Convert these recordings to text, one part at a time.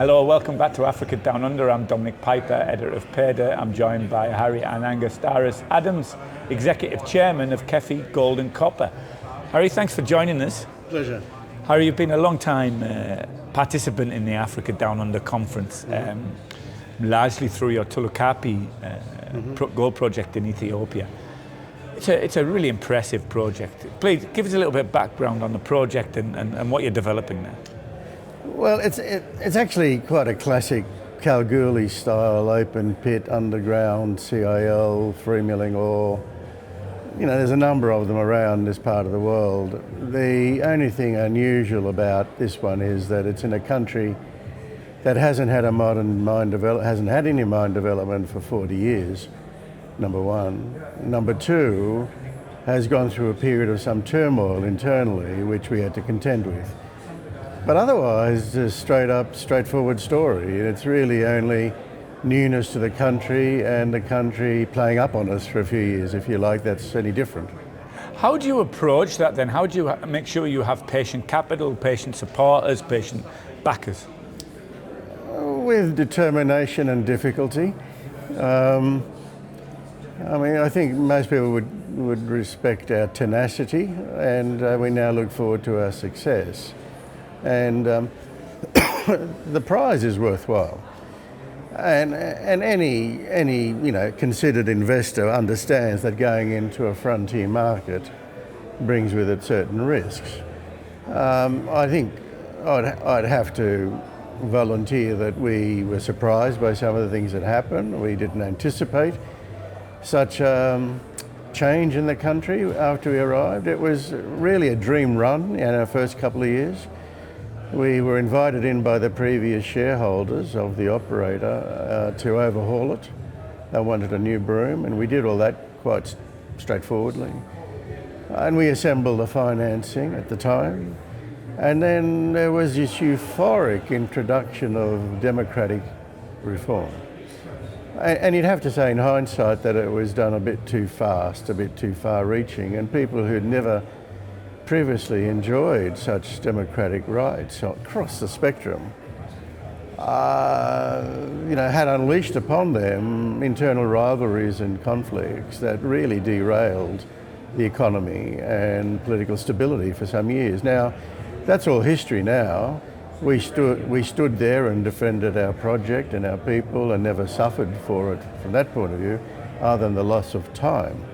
Hello, welcome back to Africa Down Under. I'm Dominic Piper, editor of PADA. I'm joined by Harry and Angus Adams, Executive Chairman of Kefi Gold and Copper. Harry, thanks for joining us. Pleasure. Harry, you've been a long time participant in the Africa Down Under conference, largely through your Tulukapi gold project in Ethiopia. It's a really impressive project. Please give us a little bit of background on the project and what you're developing there. Well, it's actually quite a classic Kalgoorlie style open pit underground CIL free milling ore. You know, there's a number of them around this part of the world. The only thing unusual about this one is that it's in a country that hasn't had a modern mine hasn't had any mine development for 40 years. Number one. Number two, has gone through a period of some turmoil internally, which we had to contend with. But otherwise, a straightforward story. It's really only newness to the country and the country playing up on us for a few years, if you like. That's any different. How do you approach that then? How do you make sure you have patient capital, patient supporters, patient backers? With determination and difficulty. I think most people would respect our tenacity, and we now look forward to our success. And the prize is worthwhile. And any considered investor understands that going into a frontier market brings with it certain risks. I think I'd have to volunteer that we were surprised by some of the things that happened. We didn't anticipate such change in the country after we arrived. It was really a dream run in our first couple of years. We were invited in by the previous shareholders of the operator to overhaul it. They wanted a new broom, and we did all that quite straightforwardly. And we assembled the financing at the time. And then there was this euphoric introduction of democratic reform. And you'd have to say in hindsight that it was done a bit too fast, a bit too far-reaching, and people who'd never previously enjoyed such democratic rights across the spectrum, had unleashed upon them internal rivalries and conflicts that really derailed the economy and political stability for some years. Now, that's all history now. We stood there and defended our project and our people and never suffered for it from that point of view, other than the loss of time.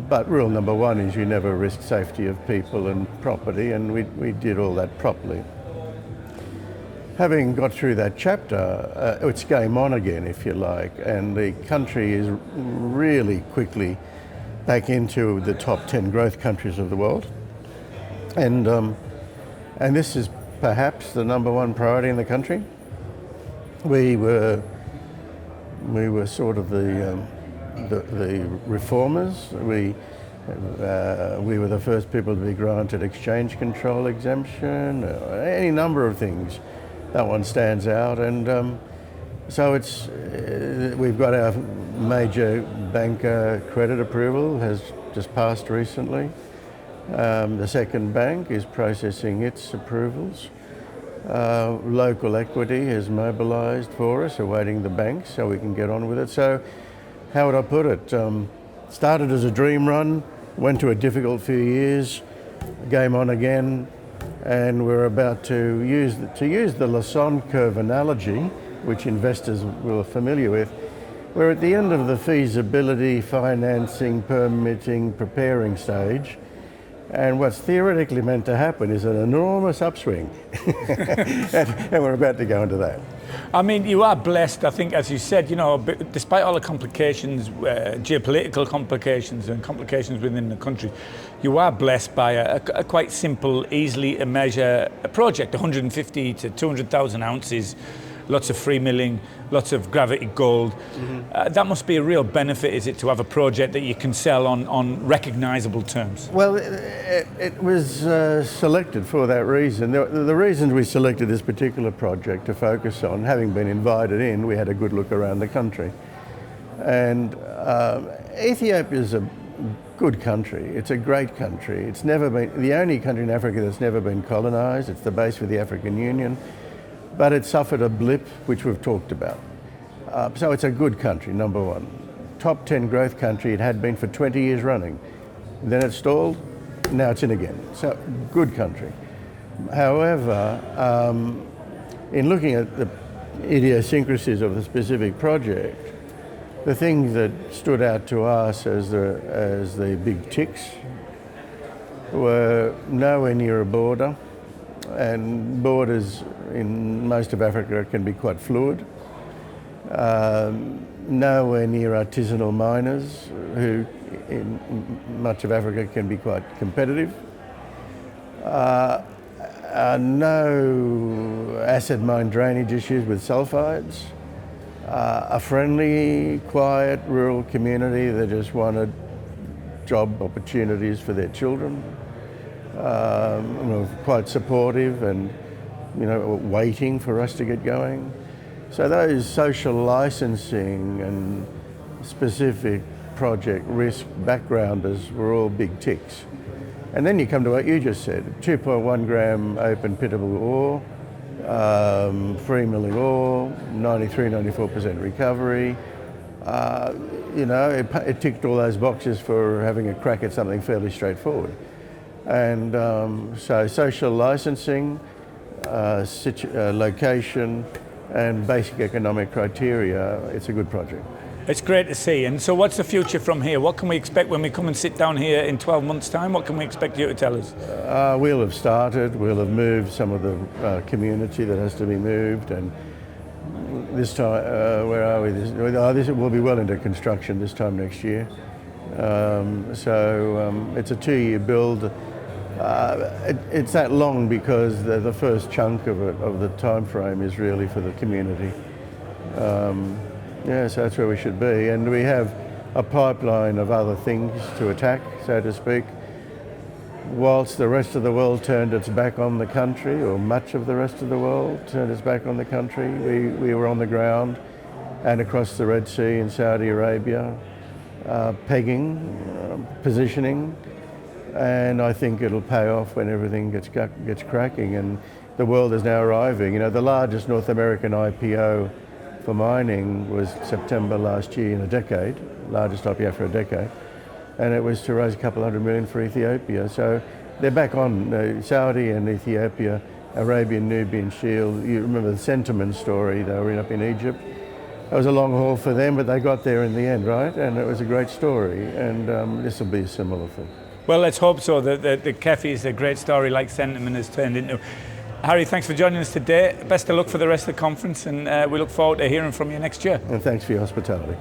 But rule number one is you never risk safety of people and property, and we did all that properly. Having got through that chapter, it's game on again, if you like, and the country is really quickly back into the top 10 growth countries of the world. And this is perhaps the number one priority in the country. We were sort of the reformers. We were the first people to be granted exchange control exemption, any number of things. That one stands out, and so we've got our major banker credit approval has just passed recently. The second bank is processing its approvals. Local equity has mobilised for us, awaiting the banks so we can get on with it. So, how would I put it? Started as a dream run, went to a difficult few years, game on again, and we're about to use the Lassonde curve analogy, which investors were familiar with. We're at the end of the feasibility, financing, permitting, preparing stage. And what's theoretically meant to happen is an enormous upswing. and we're about to go into that. I mean, you are blessed, I think, as you said, despite all the complications, geopolitical complications and complications within the country, you are blessed by a quite simple, easily to measure project, 150 to 200,000 ounces, lots of free milling, lots of gravity gold. That must be a real benefit, is it, to have a project that you can sell on recognisable terms? Well, it was selected for that reason. The reasons we selected this particular project to focus on, having been invited in, we had a good look around the country. And Ethiopia is a good country. It's a great country. It's never been the only country in Africa that's never been colonised. It's the base for the African Union. but it suffered a blip, which we've talked about. So it's a good country, number one. Top 10 growth country it had been for 20 years running. Then it stalled, now it's in again. So good country. However, in looking at the idiosyncrasies of the specific project, the things that stood out to us as the big ticks were nowhere near a border, and borders in most of Africa can be quite fluid. Nowhere near artisanal miners, who in much of Africa can be quite competitive. No acid mine drainage issues with sulfides. A friendly, quiet rural community that just wanted job opportunities for their children. Quite supportive and waiting for us to get going. So those social licensing and specific project risk backgrounders were all big ticks. And then you come to what you just said, 2.1 gram open pitable ore, free milling ore, 93-94% recovery. It ticked all those boxes for having a crack at something fairly straightforward. And so social licensing, location, and basic economic criteria, it's a good project. It's great to see. And so what's the future from here? What can we expect when we come and sit down here in 12 months' time? What can we expect you to tell us? We'll have started, we'll have moved some of the community that has to be moved, and this time, where are we? This will be well into construction this time next year. It's a 2-year build. It's that long because the first chunk of the time frame is really for the community. So that's where we should be, and we have a pipeline of other things to attack, so to speak. Whilst the rest of the world turned its back on the country, or much of the rest of the world turned its back on the country, we were on the ground and across the Red Sea in Saudi Arabia, pegging, positioning, and I think it'll pay off when everything gets cracking, and the world is now arriving. The largest North American IPO for mining was September last year in a decade, largest IPO for a decade, and it was to raise a couple $100 million for Ethiopia. So they're back on, Saudi and Ethiopia, Arabian Nubian Shield. You remember the Sentiment story, they were up in Egypt. It was a long haul for them, but they got there in the end, right? And it was a great story, and this will be a similar thing. Well, let's hope so. The Kefi is a great story like Sentiment has turned into. Harry, thanks for joining us today. Best of luck for the rest of the conference, and we look forward to hearing from you next year. And thanks for your hospitality.